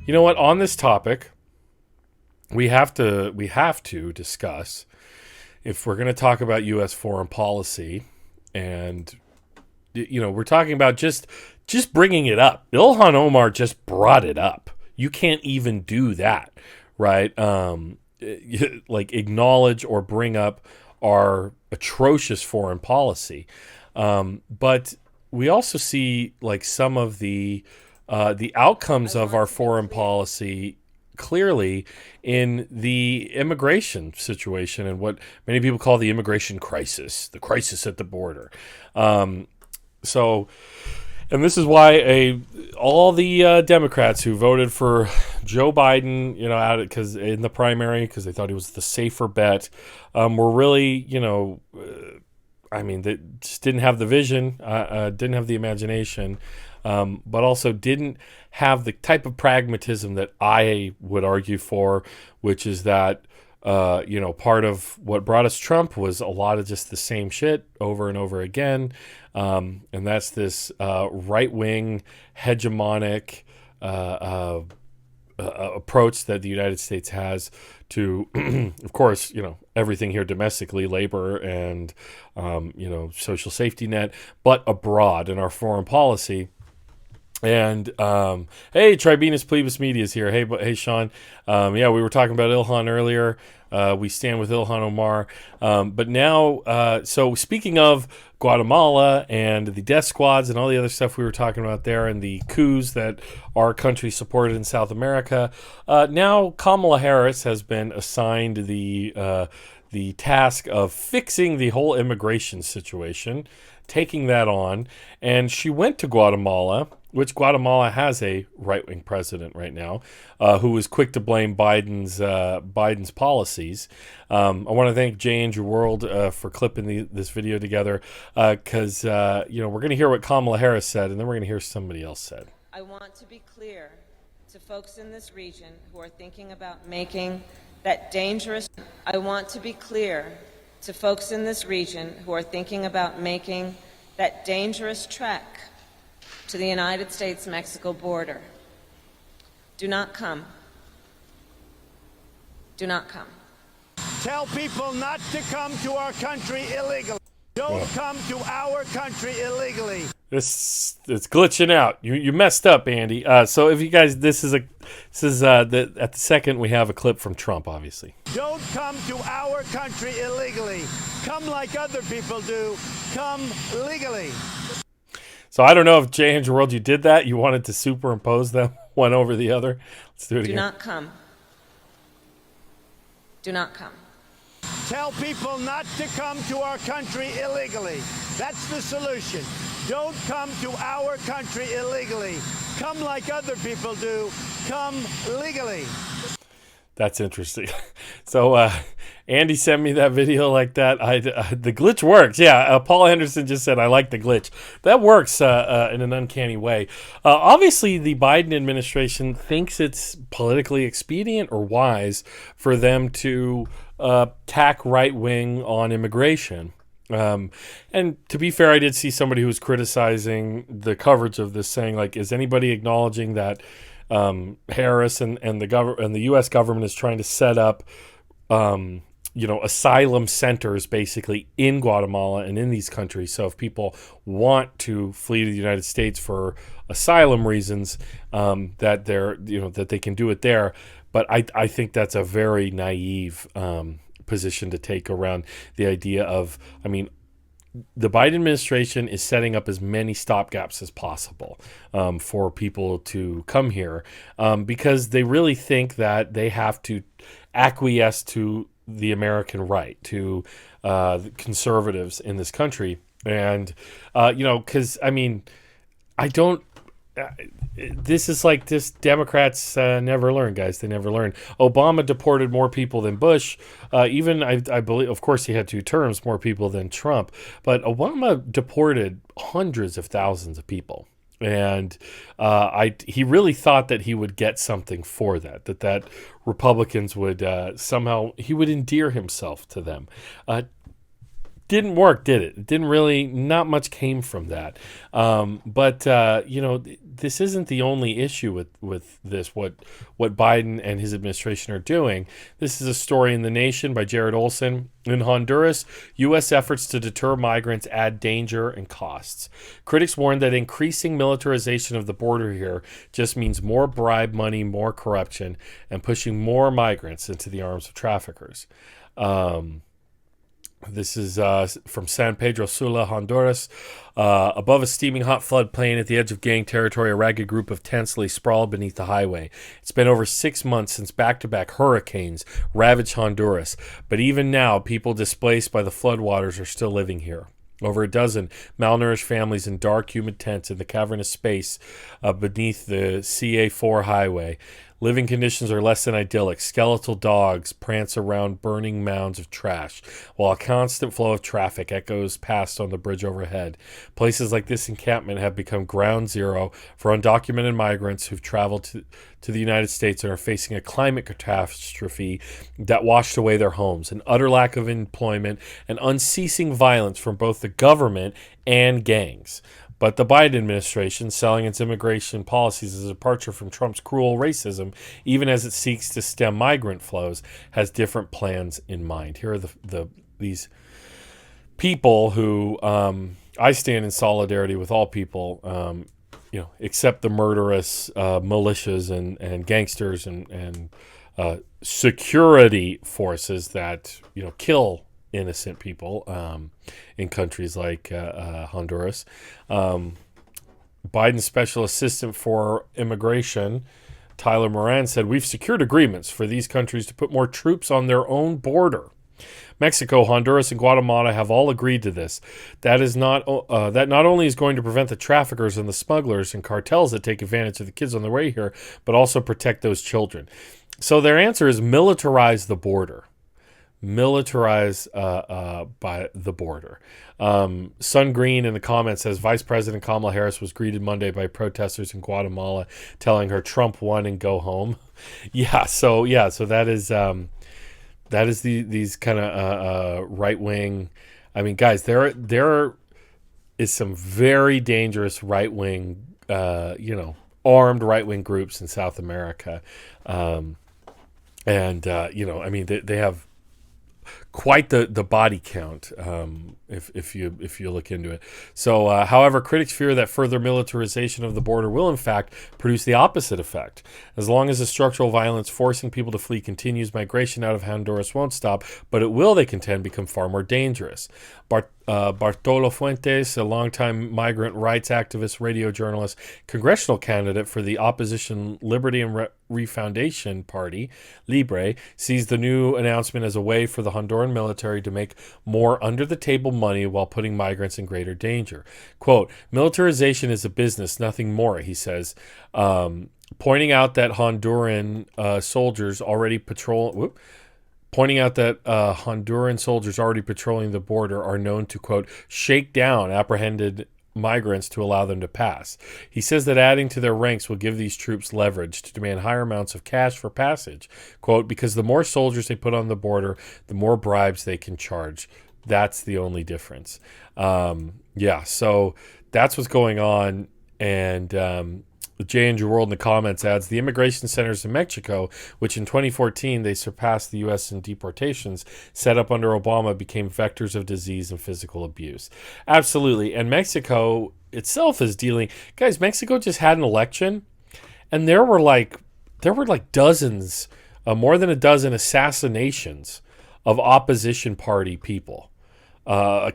You know what? On this topic, we have to discuss, if we're going to talk about U.S. foreign policy, and we're talking about just bringing it up. Ilhan Omar just brought it up. You can't even do that, right? Like acknowledge or bring up our atrocious foreign policy, but we also see like some of the outcomes of our foreign policy clearly in the immigration situation and what many people call the immigration crisis, the crisis at the border. So, and this is why all the Democrats who voted for Joe Biden, because in the primary, because they thought he was the safer bet, were really, they just didn't have the vision, didn't have the imagination, but also didn't have the type of pragmatism that I would argue for, which is that, part of what brought us Trump was a lot of just the same shit over and over again. And that's this right-wing, hegemonic approach that the United States has to, of course, everything here domestically, labor and, social safety net, but abroad in our foreign policy. And hey, Tribunus Plebis Media is here. Hey, Sean. We were talking about Ilhan earlier. We stand with Ilhan Omar. But now, so speaking of Guatemala and the death squads and all the other stuff we were talking about there, and the coups that our country supported in South America, now Kamala Harris has been assigned the task of fixing the whole immigration situation, taking that on, and she went to Guatemala, which Guatemala has a right-wing president right now, who was quick to blame Biden's policies. I want to thank J. Andrew World for clipping this video together, because we're going to hear what Kamala Harris said, and then we're going to hear somebody else said. I want to be clear to folks in this region who are thinking about making that dangerous. I want to be clear to folks in this region who are thinking about making that dangerous trek to the United States-Mexico border. Do not come. Do not come. Tell people not to come to our country illegally. Don't come to our country illegally. It's glitching out. You messed up, Andy. So if you guys, at the second we have a clip from Trump, obviously. Don't come to our country illegally. Come like other people do. Come legally. So I don't know if J. Andrew World, you did that. You wanted to superimpose them one over the other. Let's do it again. Do not come. Do not come. Tell people not to come to our country illegally. That's the solution. Don't come to our country illegally. Come like other people do. Come legally. That's interesting. So Andy sent me that video like that. The glitch works. Yeah, Paul Henderson just said, I like the glitch. That works in an uncanny way. Obviously, the Biden administration thinks it's politically expedient or wise for them to tack right-wing on immigration. And to be fair, I did see somebody who was criticizing the coverage of this, saying, like, is anybody acknowledging that Harris and the U.S. government is trying to set up, asylum centers basically in Guatemala and in these countries. So if people want to flee to the United States for asylum reasons, that they can do it there. But I think that's a very naive position to take around the idea of, the Biden administration is setting up as many stopgaps as possible for people to come here because they really think that they have to acquiesce to the American right, to the conservatives in this country. And, because, I don't... this is like this. Democrats never learn, guys. They never learn. Obama deported more people than Bush. I believe, of course, he had 2 terms, more people than Trump. But Obama deported hundreds of thousands of people. And he really thought that he would get something for that Republicans would somehow, he would endear himself to them. didn't work, did it? It didn't really, not much came from that. But this isn't the only issue with this, what Biden and his administration are doing. This is a story in The Nation by Jared Olson. In Honduras, U.S. efforts to deter migrants add danger and costs. Critics warn that increasing militarization of the border here just means more bribe money, more corruption, and pushing more migrants into the arms of traffickers. This is from San Pedro Sula, Honduras. Above a steaming hot floodplain at the edge of gang territory, a ragged group of tents lay sprawled beneath the highway. It's been over 6 months since back-to-back hurricanes ravaged Honduras, but even now, people displaced by the floodwaters are still living here. Over a dozen malnourished families in dark, humid tents in the cavernous space beneath the CA4 highway. Living conditions are less than idyllic. Skeletal dogs prance around burning mounds of trash, while a constant flow of traffic echoes past on the bridge overhead. Places like this encampment have become ground zero for undocumented migrants who've traveled to the United States and are facing a climate catastrophe that washed away their homes, an utter lack of employment, and unceasing violence from both the government and gangs. But the Biden administration, selling its immigration policies as a departure from Trump's cruel racism, even as it seeks to stem migrant flows, has different plans in mind. Here are these people who I stand in solidarity with all people, except the murderous militias and gangsters and security forces that kill innocent people in countries like Honduras. Biden's special assistant for immigration, Tyler Moran, said, "We've secured agreements for these countries to put more troops on their own border. Mexico, Honduras, and Guatemala have all agreed to this. That not only is going to prevent the traffickers and the smugglers and cartels that take advantage of the kids on their way here, but also protect those children." So their answer is militarize the border. Militarize by the border. Sun Green in the comments says Vice President Kamala Harris was greeted Monday by protesters in Guatemala telling her Trump won and go home. So that is these kind of right wing. I mean, guys, there is some very dangerous right wing, armed right wing groups in South America, they have quite the body count if you look into it. So, however, critics fear that further militarization of the border will, in fact, produce the opposite effect. As long as the structural violence forcing people to flee continues, migration out of Honduras won't stop, but it will, they contend, become far more dangerous. Bartolo Fuentes, a longtime migrant rights activist, radio journalist, congressional candidate for the opposition Liberty and Refoundation Party, Libre, sees the new announcement as a way for the Honduran military to make more under-the-table money while putting migrants in greater danger. Quote, "Militarization is a business, nothing more," he says, pointing out that Honduran soldiers already patrolling the border are known to, quote, "shake down apprehended migrants to allow them to pass." He says that adding to their ranks will give these troops leverage to demand higher amounts of cash for passage, quote, "because the more soldiers they put on the border, the more bribes they can charge. That's the only difference." So that's what's going on. And J. Andrew World in the comments adds, "The immigration centers in Mexico, which in 2014 they surpassed the U.S. in deportations, set up under Obama, became vectors of disease and physical abuse." Absolutely. And Mexico itself is dealing... Guys, Mexico just had an election, and there were like dozens, more than a dozen assassinations of opposition party people,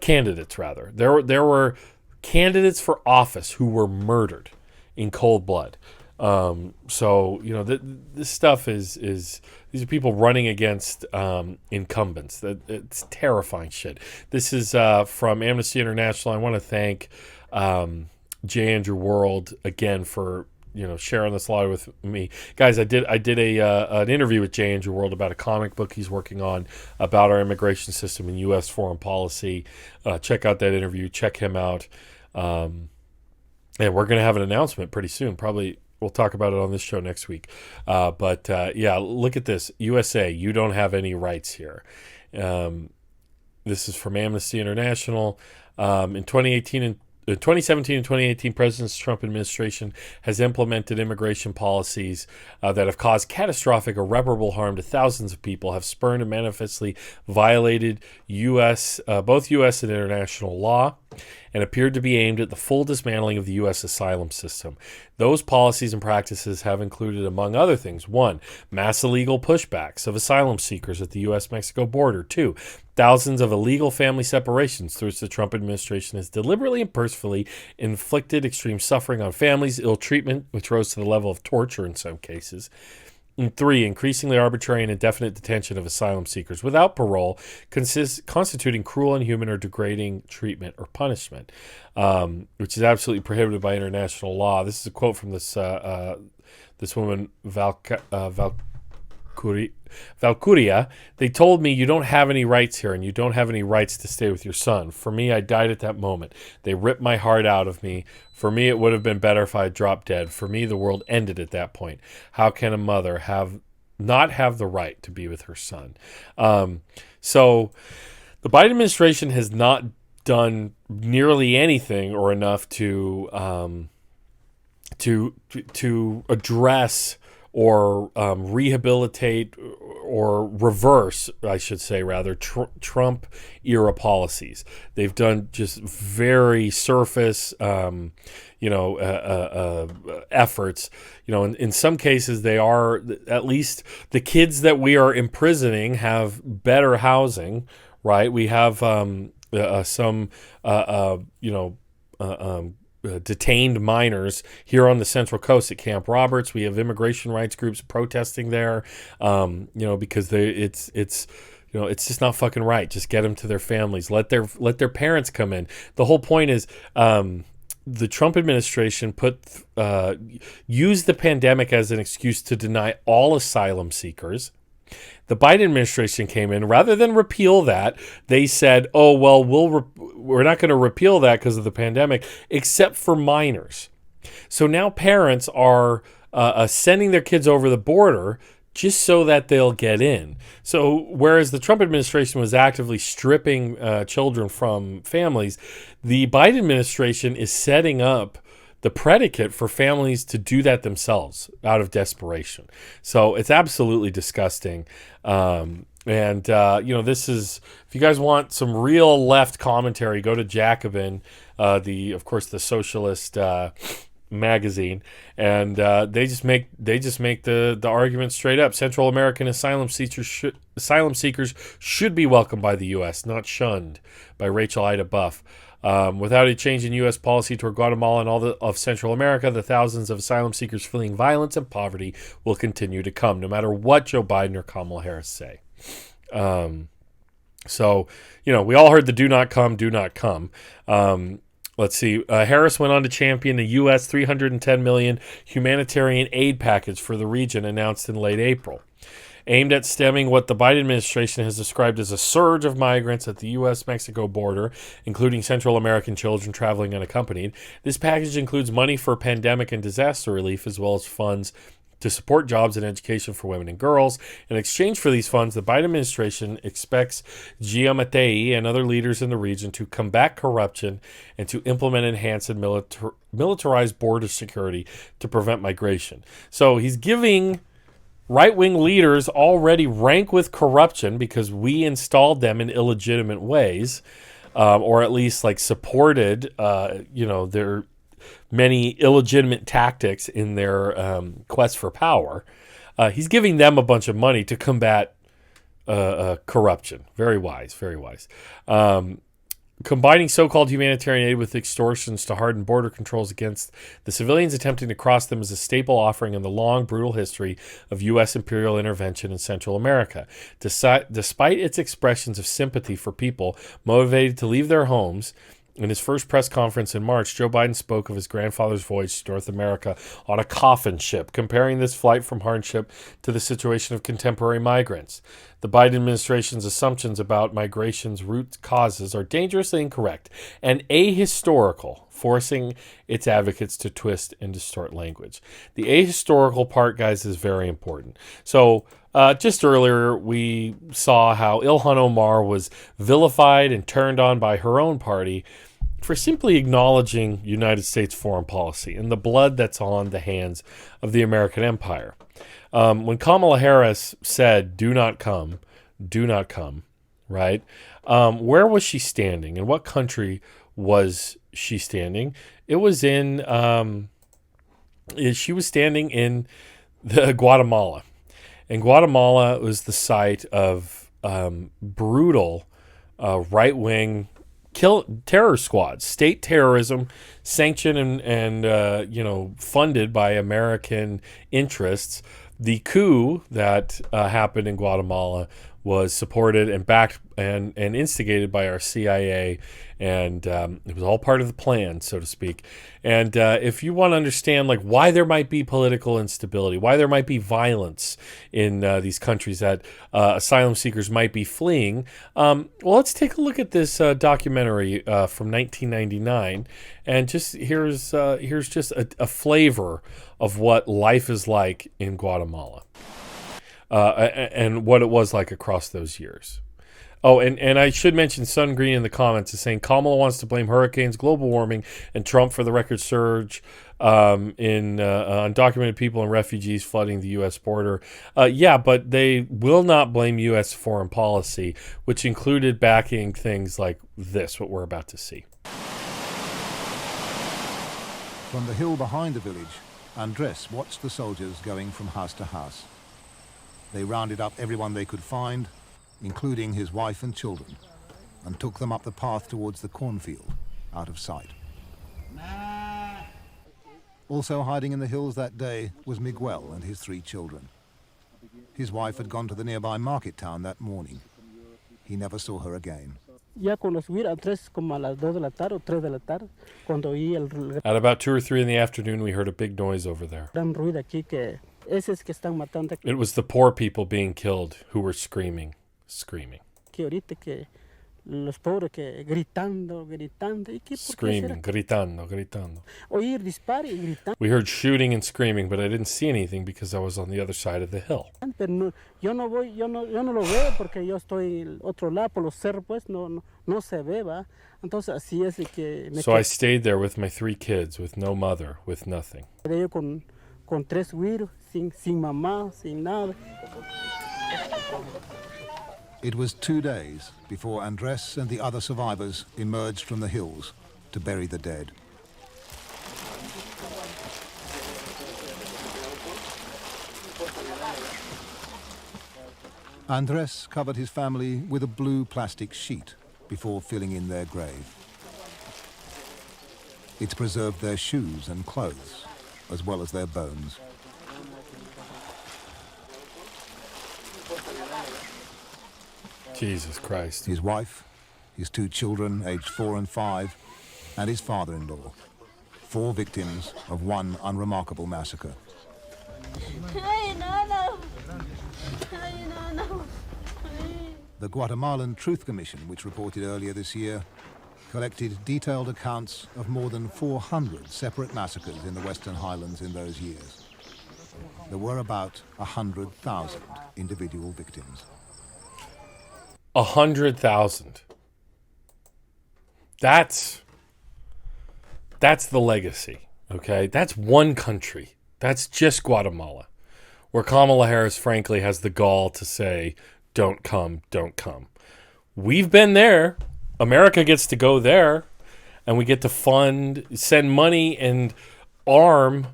candidates rather. There were candidates for office who were murdered in cold blood. This stuff is these are people running against incumbents. It's terrifying shit. This is from Amnesty International. I want to thank J. Andrew World again for sharing this live with me, guys. I did an interview with J. Andrew World about a comic book he's working on about our immigration system and U.S. foreign policy. Check out that interview. Check him out. And we're going to have an announcement pretty soon. Probably we'll talk about it on this show next week. Look at this. USA, you don't have any rights here. This is from Amnesty International. In 2017 and 2018, President Trump administration has implemented immigration policies that have caused catastrophic, irreparable harm to thousands of people, have spurned and manifestly violated both U.S. and international law, and appeared to be aimed at the full dismantling of the U.S. asylum system. Those policies and practices have included, among other things, 1. Mass illegal pushbacks of asylum seekers at the U.S.-Mexico border. 2. Thousands of illegal family separations through which the Trump administration has deliberately and purposefully inflicted extreme suffering on families, ill treatment, which rose to the level of torture in some cases. And 3, increasingly arbitrary and indefinite detention of asylum seekers without parole, constituting cruel, inhuman, or degrading treatment or punishment, which is absolutely prohibited by international law. This is a quote from this woman, Valkyria. They told me, you don't have any rights here, and you don't have any rights to stay with your son. For me, I died at that moment. They ripped my heart out of me. For me, it would have been better if I had dropped dead. For me, the world ended at that point. How can a mother not have the right to be with her son? So the Biden administration has not done nearly anything or enough to address or rehabilitate or reverse, I should say, rather, Trump-era policies. They've done just very surface, efforts. In some cases, they are, at least the kids that we are imprisoning have better housing, right? We have detained minors here on the Central Coast at Camp Roberts. We have immigration rights groups protesting there, because it's just not fucking right. Just get them to their families. Let their parents come in. The whole point is, the Trump administration used the pandemic as an excuse to deny all asylum seekers. The Biden administration came in, rather than repeal that, they said, "Oh well, we're not going to repeal that because of the pandemic, except for minors." So now parents are sending their kids over the border just so that they'll get in. So whereas the Trump administration was actively stripping children from families, the Biden administration is setting up the predicate for families to do that themselves out of desperation. So it's absolutely disgusting. This is, if you guys want some real left commentary, go to Jacobin, the socialist magazine, and they just make the argument straight up. Central American asylum seekers should be welcomed by the U.S., not shunned, by Rachel Ida Buff. Without a change in U.S. policy toward Guatemala and all of Central America, the thousands of asylum seekers fleeing violence and poverty will continue to come, no matter what Joe Biden or Kamala Harris say. We all heard the do not come. Let's see. Harris went on to champion a U.S. $310 million humanitarian aid package for the region announced in late April. Aimed at stemming what the Biden administration has described as a surge of migrants at the U.S.-Mexico border, including Central American children traveling unaccompanied. This package includes money for pandemic and disaster relief, as well as funds to support jobs and education for women and girls. In exchange for these funds, the Biden administration expects Giammattei and other leaders in the region to combat corruption and to implement enhanced and militarized border security to prevent migration. So he's giving right-wing leaders already rank with corruption because we installed them in illegitimate ways, or at least supported, their many illegitimate tactics in their quest for power. He's giving them a bunch of money to combat corruption. Very wise, very wise. Combining so-called humanitarian aid with extortions to harden border controls against the civilians attempting to cross them is a staple offering in the long, brutal history of U.S. imperial intervention in Central America. Despite its expressions of sympathy for people motivated to leave their homes, in his first press conference in March, Joe Biden spoke of his grandfather's voyage to North America on a coffin ship, comparing this flight from hardship to the situation of contemporary migrants. The Biden administration's assumptions about migration's root causes are dangerously incorrect and ahistorical, forcing its advocates to twist and distort language. The ahistorical part, guys, is very important. So Just earlier, we saw how Ilhan Omar was vilified and turned on by her own party for simply acknowledging United States foreign policy and the blood that's on the hands of the American empire. When Kamala Harris said, do not come, right? Where was she standing? In what country was she standing? It was she was standing in Guatemala. And Guatemala was the site of brutal right-wing terror squads, state terrorism, sanctioned and funded by American interests. The coup that happened in Guatemala was supported and backed and instigated by our CIA, and it was all part of the plan, so to speak. And if you want to understand like why there might be political instability, why there might be violence in these countries that asylum seekers might be fleeing, well, let's take a look at this documentary from 1999, and just here's just a flavor of what life is like in Guatemala. And what it was like across those years. Oh, and I should mention Sun Green in the comments is saying Kamala wants to blame hurricanes, global warming, and Trump for the record surge in undocumented people and refugees flooding the U.S. border. Yeah, but they will not blame U.S. foreign policy, which included backing things like this, what we're about to see. From the hill behind the village, Andres watched the soldiers going from house to house. They rounded up everyone they could find, including his wife and children, and took them up the path towards the cornfield, out of sight. Also hiding in the hills that day was Miguel and his 3 children. His wife had gone to the nearby market town that morning. He never saw her again. At about 2 or 3 in the afternoon, we heard a big noise over there. It was the poor people being killed who were screaming. Screaming, gritando. We heard shooting and screaming, but I didn't see anything because I was on the other side of the hill. So I stayed there with my 3 kids, with no mother, with nothing. It was 2 days before Andres and the other survivors emerged from the hills to bury the dead. Andres covered his family with a blue plastic sheet before filling in their grave. It's preserved their shoes and clothes, as well as their bones. Jesus Christ. His wife, his 2 children, aged 4 and 5, and his father-in-law. 4 victims of one unremarkable massacre. The Guatemalan Truth Commission, which reported earlier this year, collected detailed accounts of more than 400 separate massacres in the Western Highlands in those years. There were about 100,000 individual victims. 100,000. That's the legacy, okay? That's one country. That's just Guatemala, where Kamala Harris, frankly, has the gall to say, don't come, don't come. We've been there. America gets to go there, and we get to send money and arm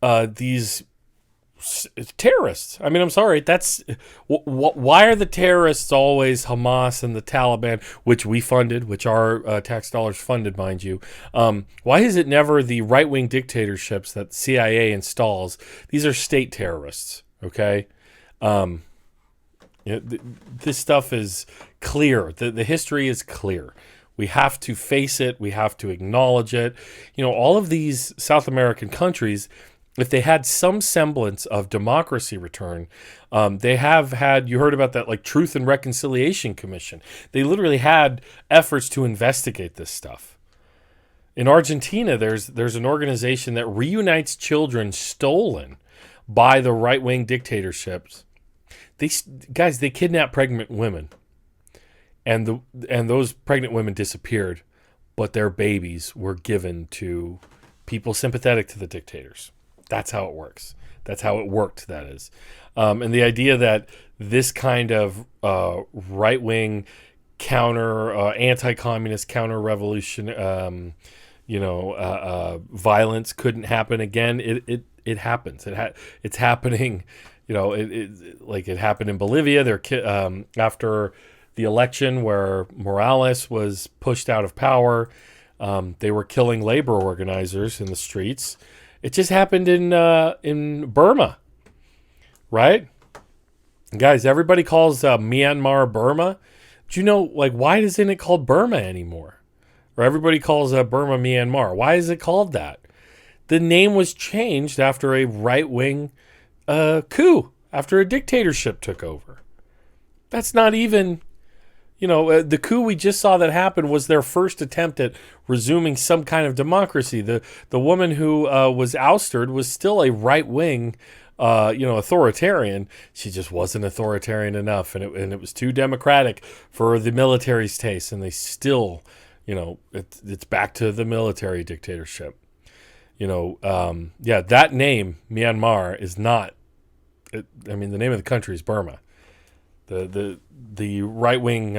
these terrorists. I mean, I'm sorry. That's why are the terrorists always Hamas and the Taliban, which we funded, which our tax dollars funded, mind you? Why is it never the right-wing dictatorships that the CIA installs? These are state terrorists. Okay, this stuff is clear. The history is clear. We have to face it. We have to acknowledge it. You know, all of these South American countries, if they had some semblance of democracy return, they have had, you heard about that, like Truth and Reconciliation Commission. They literally had efforts to investigate this stuff. In Argentina, there's an organization that reunites children stolen by the right-wing dictatorships Guys, they kidnap pregnant women, and those pregnant women disappeared, but their babies were given to people sympathetic to the dictators. That's how it works. That's how it worked, that is. And the idea that this kind of right-wing counter, anti-communist counter-revolution, violence couldn't happen again. It happens. It's happening. It happened in Bolivia. After the election where Morales was pushed out of power, they were killing labor organizers in the streets. It just happened in Burma, right? Guys, everybody calls Myanmar Burma. Do you know, why isn't it called Burma anymore? Or everybody calls Burma Myanmar. Why is it called that? The name was changed after a right-wing coup, after a dictatorship took over. That's not even, the coup we just saw that happen was their first attempt at resuming some kind of democracy. The woman who was ousted was still a right-wing authoritarian. She just wasn't authoritarian enough, and it was too democratic for the military's taste, and they still, it's back to the military dictatorship. That name, Myanmar, is not, the name of the country is Burma. The right-wing,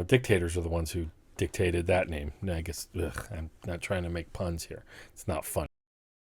dictators are the ones who dictated that name. I guess, I'm not trying to make puns here. It's not fun.